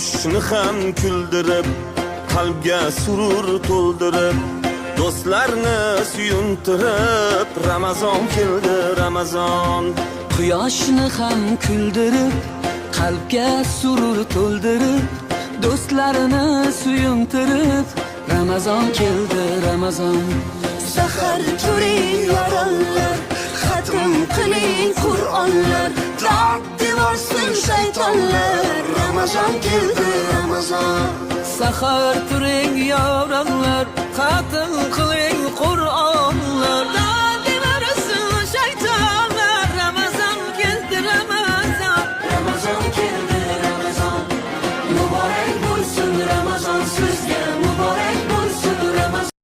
Quyoshni ham kuldirib, qalbga surur to'ldirib, do'stlarni suyuntirib, Ramazon keldi, Ramazon. Quyoshni ham kuldirib, qalbga surur to'ldirib, do'stlarini suyuntirib, Ramazon keldi, Ramazon. Sahar turing yorollar, xatm qiling Qur'onlar, dod devorsin shaytonlar. Ramazon keldi, Ramazon. Sahar turing yoronglar, xatm